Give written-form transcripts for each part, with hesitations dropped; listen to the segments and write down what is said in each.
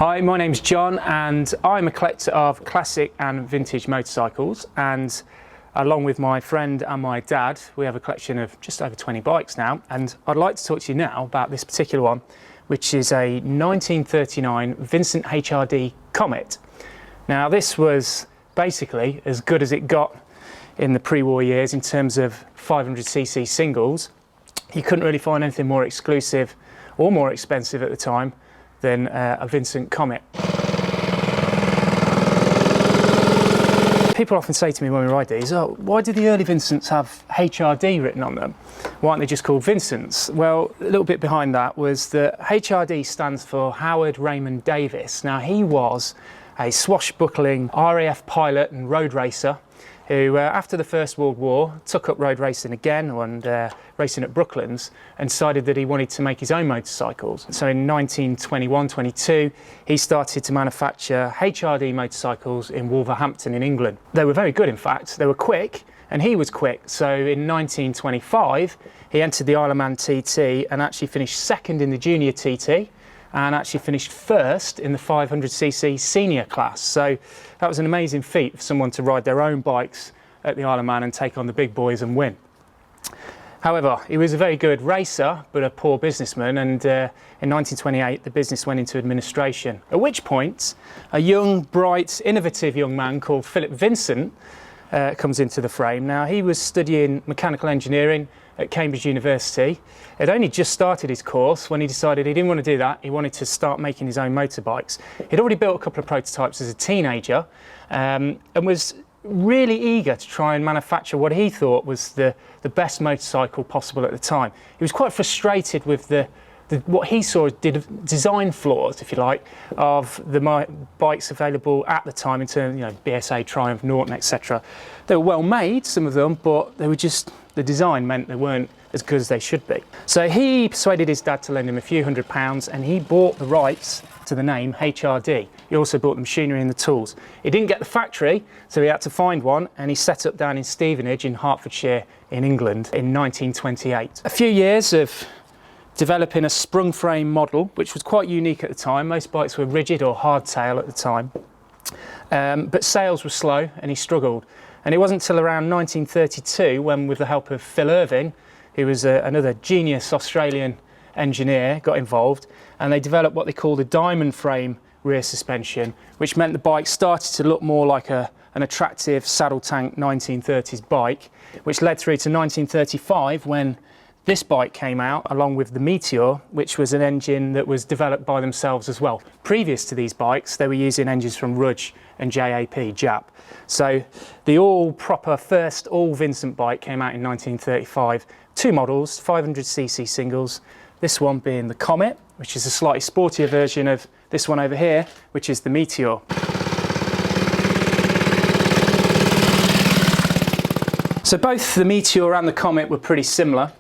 Hi, my name's John and I'm a collector of classic and vintage motorcycles, and along with my friend and my dad we have a collection of just over 20 bikes now, and I'd like to talk to you now about this particular one, which is a 1939 Vincent HRD Comet. Now this was basically as good as it got in the pre-war years in terms of 500cc singles. You couldn't really find anything more exclusive or more expensive at the time than a Vincent Comet. People often say to me when we ride these, oh, why did the early Vincents have HRD written on them? Why aren't they just called Vincents? Well, a little bit behind that was that HRD stands for Howard Raymond Davis. Now he was a swashbuckling RAF pilot and road racer who, after the First World War, took up road racing again and racing at Brooklands, and decided that he wanted to make his own motorcycles. So in 1921-22, he started to manufacture HRD motorcycles in Wolverhampton in England. They were very good, in fact. They were quick, and he was quick. So in 1925, he entered the Isle of Man TT and actually finished second in the junior TT, and actually finished first in the 500cc senior class. So that was an amazing feat for someone to ride their own bikes at the Isle of Man and take on the big boys and win. However, he was a very good racer, but a poor businessman, and in 1928 the business went into administration, at which point a young, bright, innovative young man called Philip Vincent comes into the frame. Now he was studying mechanical engineering at Cambridge University. Had only just started his course when he decided he didn't want to do that. He wanted to start making his own motorbikes. He'd already built a couple of prototypes as a teenager, and was really eager to try and manufacture what he thought was the best motorcycle possible at the time. He was quite frustrated with what he saw as design flaws, if you like, of the bikes available at the time in terms of, BSA, Triumph, Norton, etc. They were well made, some of them, but they were just, the design meant they weren't as good as they should be. So he persuaded his dad to lend him a few £100s, and he bought the rights to the name HRD. He also bought the machinery and the tools. He didn't get the factory, so he had to find one, and he set up down in Stevenage in Hertfordshire in England in 1928. A few years of developing a sprung frame model, which was quite unique at the time. Most bikes were rigid or hardtail at the time, but sales were slow and he struggled. And it wasn't until around 1932 when, with the help of Phil Irving, who was another genius Australian engineer, got involved, and they developed what they called a diamond frame rear suspension, which meant the bike started to look more like an attractive saddle tank 1930s bike, which led through to 1935 when this bike came out along with the Meteor, which was an engine that was developed by themselves as well. Previous to these bikes, they were using engines from Rudge and Jap. So the all-proper first all-Vincent bike came out in 1935. Two models, 500cc singles, this one being the Comet, which is a slightly sportier version of this one over here, which is the Meteor. So both the Meteor and the Comet were pretty similar.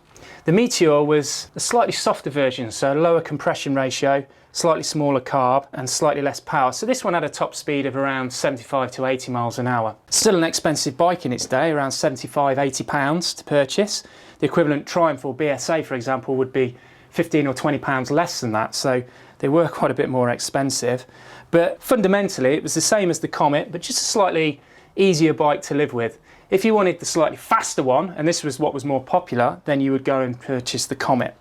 The Meteor was a slightly softer version, so lower compression ratio, slightly smaller carb and slightly less power. So this one had a top speed of around 75 to 80 miles an hour. Still an expensive bike in its day, around 75, 80 pounds to purchase. The equivalent Triumph or BSA, for example, would be 15 or 20 pounds less than that. So they were quite a bit more expensive. But fundamentally, it was the same as the Comet, but just a slightly easier bike to live with. If you wanted the slightly faster one, and this was what was more popular, then you would go and purchase the Comet.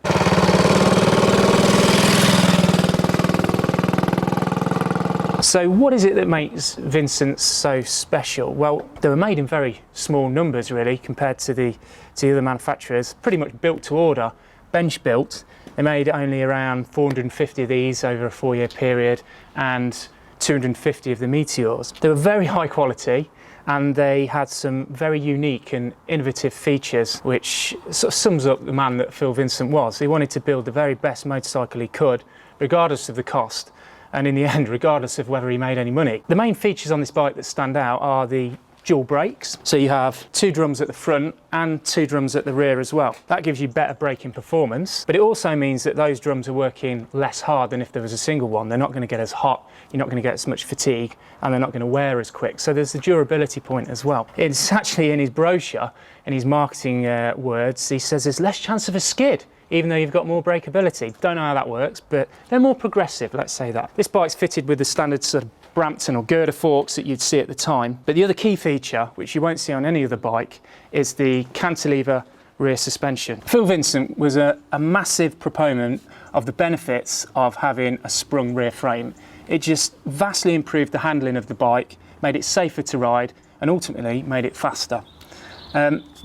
So what is it that makes Vincent's so special? Well, they were made in very small numbers really compared to the other manufacturers, pretty much built to order, bench built. They made only around 450 of these over a 4-year period and 250 of the Meteors. They were very high quality, and they had some very unique and innovative features, which sort of sums up the man that Phil Vincent was. He wanted to build the very best motorcycle he could, regardless of the cost, and in the end, regardless of whether he made any money. The main features on this bike that stand out are the dual brakes. So you have 2 drums at the front and 2 drums at the rear as well. That gives you better braking performance, but it also means that those drums are working less hard than if there was a single one. They're not going to get as hot, you're not going to get as much fatigue, and they're not going to wear as quick. So there's the durability point as well. It's actually in his brochure, in his marketing words, he says there's less chance of a skid, even though you've got more brakeability. Don't know how that works, but they're more progressive, let's say that. This bike's fitted with the standard sort of Brampton or girder forks that you'd see at the time. But the other key feature, which you won't see on any other bike, is the cantilever rear suspension. Phil Vincent was a massive proponent of the benefits of having a sprung rear frame. It just vastly improved the handling of the bike, made it safer to ride, and ultimately made it faster.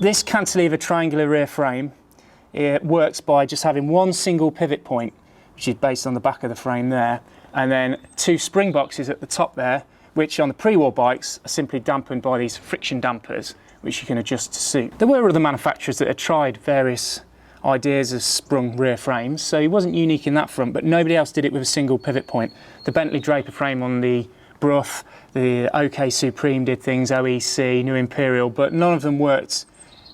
This cantilever triangular rear frame, it works by just having one single pivot point, which is based on the back of the frame there, and then 2 spring boxes at the top there, which on the pre-war bikes are simply dampened by these friction dampers, which you can adjust to suit. There were other manufacturers that had tried various ideas of sprung rear frames, so he wasn't unique in that front, but nobody else did it with a single pivot point. The Bentley Draper frame on the Brough, the OK Supreme did things, OEC, New Imperial, but none of them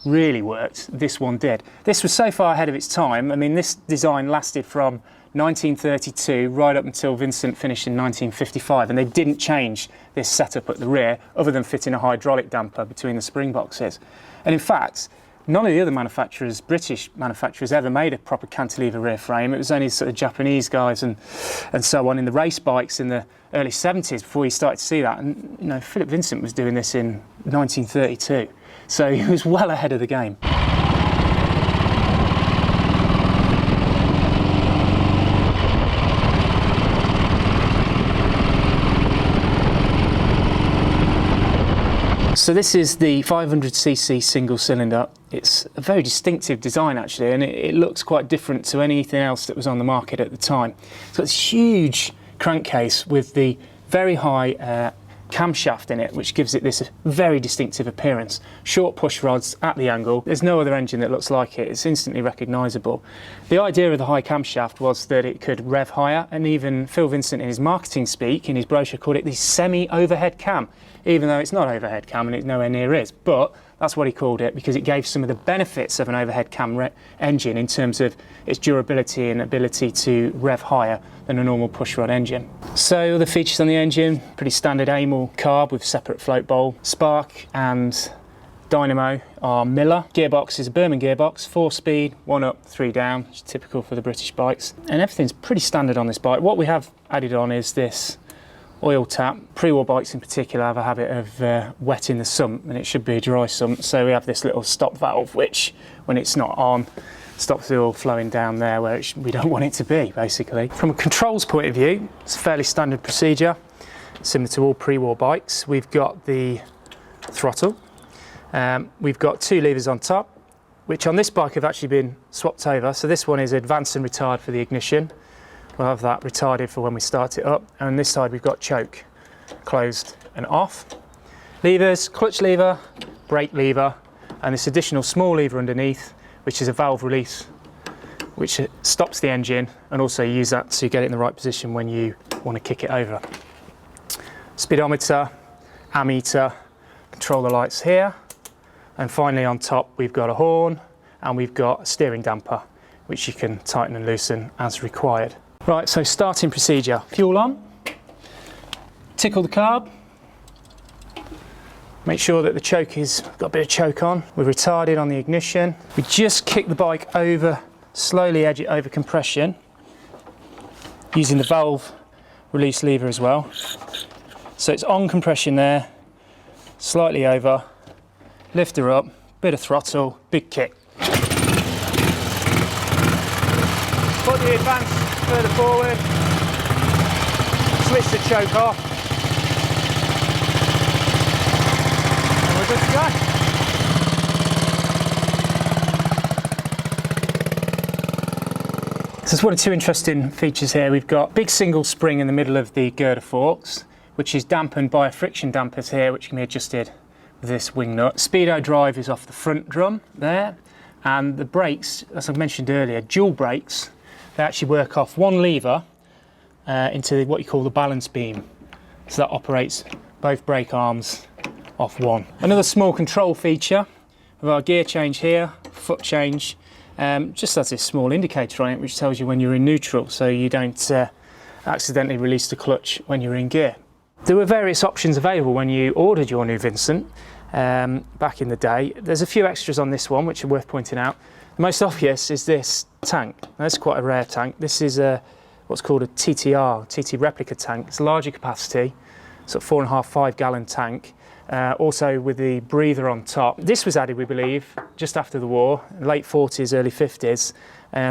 really worked. This one did. This was so far ahead of its time. I mean, this design lasted from 1932 right up until Vincent finished in 1955, and they didn't change this setup at the rear other than fitting a hydraulic damper between the spring boxes. And in fact, none of the other manufacturers, British manufacturers, ever made a proper cantilever rear frame. It was only sort of Japanese guys and so on in the race bikes in the early 70s before you started to see that. And you know, Philip Vincent was doing this in 1932, so he was well ahead of the game. So this is the 500cc single cylinder. It's a very distinctive design actually, and it looks quite different to anything else that was on the market at the time. So it's a huge crankcase with the very high camshaft in it, which gives it this very distinctive appearance. Short push rods at the angle. There's no other engine that looks like it. It's instantly recognisable. The idea of the high camshaft was that it could rev higher, and even Phil Vincent in his marketing speak, in his brochure, called it the semi-overhead cam, even though it's not overhead cam and it nowhere near is. But that's what he called it because it gave some of the benefits of an overhead cam engine in terms of its durability and ability to rev higher than a normal pushrod engine. So other features on the engine, pretty standard Amel carb with separate float bowl. Spark and dynamo are Miller. Gearbox is a Berman gearbox, 4-speed, 1 up, 3 down, which is typical for the British bikes. And everything's pretty standard on this bike. What we have added on is this oil tap. Pre-war bikes in particular have a habit of wetting the sump, and it should be a dry sump, so we have this little stop valve which, when it's not on, stops the oil flowing down there where we don't want it to be, basically. From a controls point of view, it's a fairly standard procedure, similar to all pre-war bikes. We've got the throttle, we've got 2 levers on top, which on this bike have actually been swapped over. So this one is advance and retard for the ignition. We'll have that retarded for when we start it up. And on this side we've got choke, closed and off. Levers, clutch lever, brake lever, and this additional small lever underneath, which is a valve release, which stops the engine, and also use that to get it in the right position when you want to kick it over. Speedometer, ammeter, control the lights here. And finally on top we've got a horn, and we've got a steering damper, which you can tighten and loosen as required. Right, so starting procedure. Fuel on, tickle the carb, make sure that the choke is got a bit of choke on. We're retarded on the ignition. We just kick the bike over, slowly edge it over compression, using the valve release lever as well. So it's on compression there, slightly over, lift her up, bit of throttle, big kick. Put the advance further forward, switch the choke off, and we're good to go. So there's one or two interesting features here. We've got big single spring in the middle of the girder forks, which is dampened by friction dampers here, which can be adjusted with this wing nut. Speedo drive is off the front drum there, and the brakes, as I mentioned earlier, dual brakes. They actually work off one lever into what you call the balance beam. So that operates both brake arms off one. Another small control feature of our gear change here, foot change, just has this small indicator on it which tells you when you're in neutral, so you don't accidentally release the clutch when you're in gear. There were various options available when you ordered your new Vincent back in the day. There's a few extras on this one which are worth pointing out. The most obvious is this tank. Now, that's quite a rare tank. This is what's called a TT replica tank. It's a larger capacity, sort of 4.5, 5 gallon tank. Also with the breather on top. This was added, we believe, just after the war, late 40s, early 50s,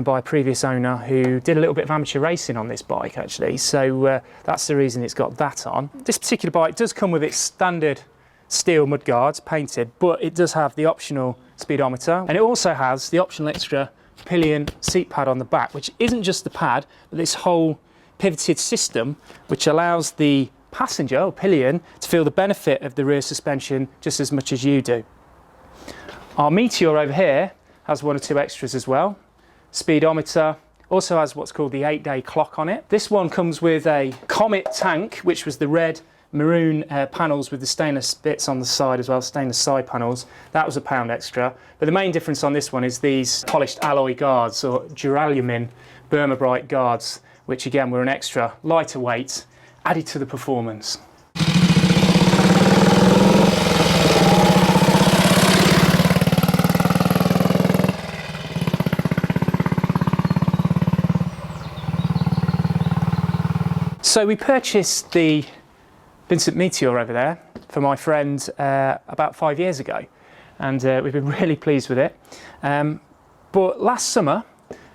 by a previous owner who did a little bit of amateur racing on this bike actually. So that's the reason it's got that on. This particular bike does come with its standard steel mudguards painted, but it does have the optional speedometer, and it also has the optional extra pillion seat pad on the back, which isn't just the pad, but this whole pivoted system which allows the passenger or pillion to feel the benefit of the rear suspension just as much as you do. Our Meteor over here has one or two extras as well. Speedometer, also has what's called the 8-day clock on it. This one comes with a Comet tank, which was the red maroon panels with the stainless bits on the side as well, stainless side panels. That was £1 extra. But the main difference on this one is these polished alloy guards, or duralumin Burma Bright guards, which again were an extra, lighter weight, added to the performance. So we purchased the Vincent Meteor over there for my friend about 5 years ago, and we've been really pleased with it. But last summer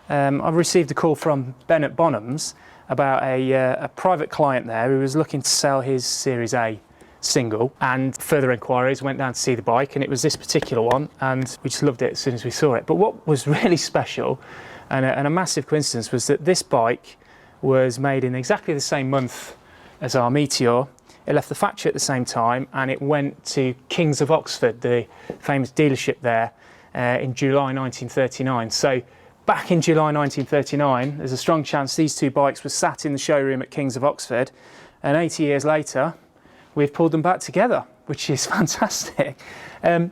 I received a call from Ben at Bonham's about a private client there who was looking to sell his Series A single, and further inquiries, went down to see the bike, and it was this particular one, and we just loved it as soon as we saw it. But what was really special and a massive coincidence was that this bike was made in exactly the same month as our Meteor. It left the factory at the same time, and it went to Kings of Oxford, the famous dealership there, in July 1939. So back in July 1939, there's a strong chance these two bikes were sat in the showroom at Kings of Oxford, and 80 years later, we've pulled them back together, which is fantastic. When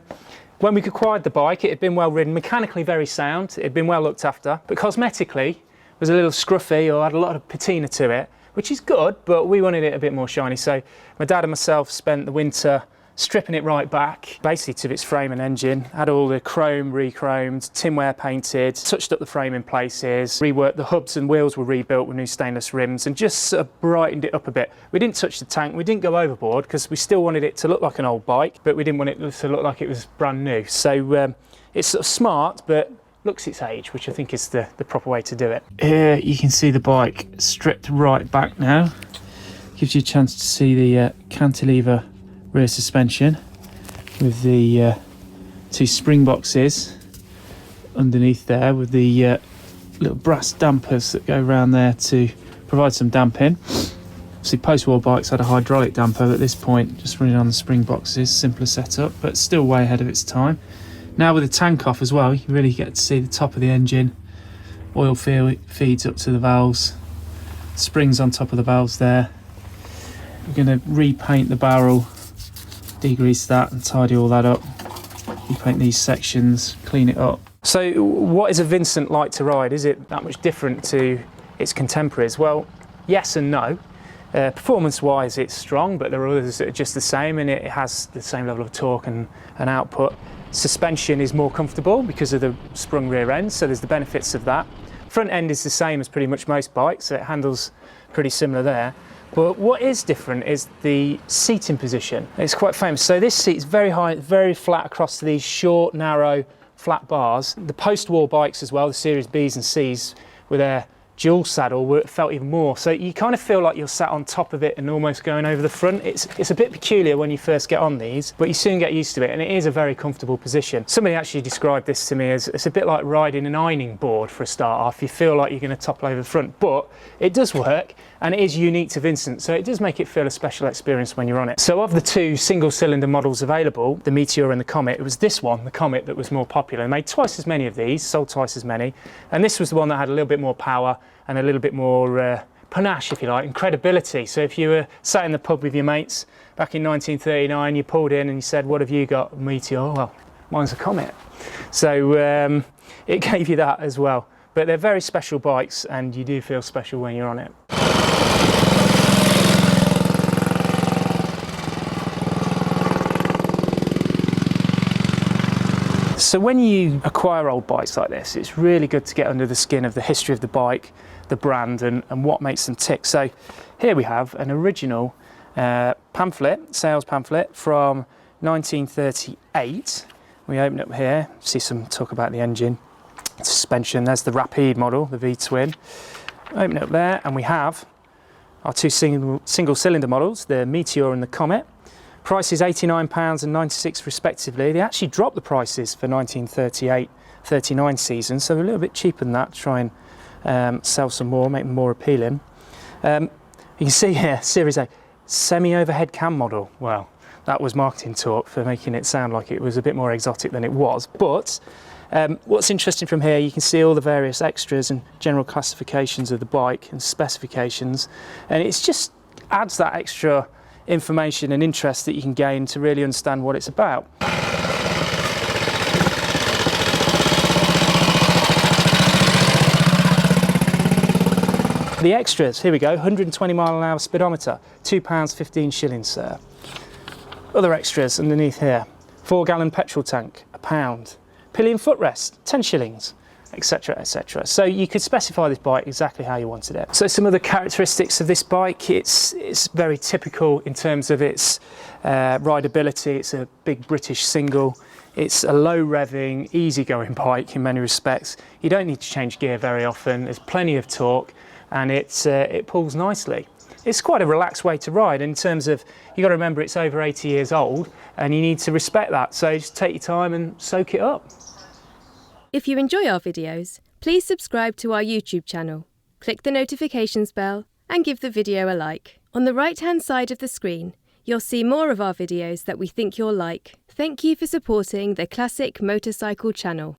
we acquired the bike, it had been well ridden, mechanically very sound, it had been well looked after, but cosmetically was a little scruffy or had a lot of patina to it, which is good, but we wanted it a bit more shiny. So my dad and myself spent the winter stripping it right back, basically to its frame and engine, had all the chrome re-chromed, tinware painted, touched up the frame in places, reworked the hubs and wheels were rebuilt with new stainless rims, and just sort of brightened it up a bit. We didn't touch the tank, we didn't go overboard, because we still wanted it to look like an old bike, but we didn't want it to look like it was brand new. So it's sort of smart, but looks its age, which I think is the proper way to do it. Here you can see the bike stripped right back now. Gives you a chance to see the cantilever rear suspension with the two spring boxes underneath there with the little brass dampers that go around there to provide some damping. Obviously post-war bikes had a hydraulic damper, but at this point just running on the spring boxes, simpler setup, but still way ahead of its time. Now with the tank off as well, you really get to see the top of the engine. Oil feeds up to the valves, springs on top of the valves there. We're going to repaint the barrel, degrease that and tidy all that up. Repaint these sections, clean it up. So what is a Vincent like to ride? Is it that much different to its contemporaries? Well, yes and no. Performance-wise, it's strong, but there are others that are just the same, and it has the same level of torque and output. Suspension is more comfortable because of the sprung rear end, so there's the benefits of that. Front end is the same as pretty much most bikes, so it handles pretty similar there. But what is different is the seating position. It's quite famous. So this seat is very high, very flat across these short, narrow, flat bars. The post-war bikes as well, the Series Bs and Cs, with their dual saddle, felt even more. So you kind of feel like you're sat on top of it and almost going over the front. It's a bit peculiar when you first get on these, but you soon get used to it, and it is a very comfortable position. Somebody actually described this to me as it's a bit like riding an ironing board for a start off. You feel like you're going to topple over the front, but it does work, and it is unique to Vincent, so it does make it feel a special experience when you're on it. So of the two single-cylinder models available, the Meteor and the Comet, it was this one, the Comet, that was more popular. They made twice as many of these, sold twice as many, and this was the one that had a little bit more power and a little bit more panache, if you like, and credibility. So if you were sat in the pub with your mates back in 1939, you pulled in and you said, what have you got? A Meteor? Well, mine's a Comet. So it gave you that as well. But they're very special bikes, and you do feel special when you're on it. So when you acquire old bikes like this, it's really good to get under the skin of the history of the bike, the brand, and what makes them tick. So here we have an original pamphlet, sales pamphlet from 1938. We open it up here, see some talk about the engine, suspension. There's the Rapide model, the V-twin. Open it up there, and we have our two single cylinder models, the Meteor and the Comet. Prices £89 and £96 respectively. They actually dropped the prices for 1938-39 season, so they're a little bit cheaper than that to try and sell some more, make them more appealing. You can see here, Series A, semi-overhead cam model. Well, that was marketing talk for making it sound like it was a bit more exotic than it was. But what's interesting from here, you can see all the various extras and general classifications of the bike and specifications, and it just adds that extra information and interest that you can gain to really understand what it's about. The extras, here we go, 120 mile an hour speedometer, £2.15, sir. Other extras underneath here, 4-gallon petrol tank, £1. Pillion footrest, 10 shillings, etc, etc. So you could specify this bike exactly how you wanted it. So some of the characteristics of this bike, it's very typical in terms of its rideability. It's a big British single. It's a low revving, easy going bike in many respects. You don't need to change gear very often. There's plenty of torque, and it pulls nicely. It's quite a relaxed way to ride in terms of, you got to remember it's over 80 years old, and you need to respect that. So just take your time and soak it up. If you enjoy our videos, please subscribe to our YouTube channel, click the notifications bell and give the video a like. On the right-hand side of the screen, you'll see more of our videos that we think you'll like. Thank you for supporting the Classic Motorcycle channel.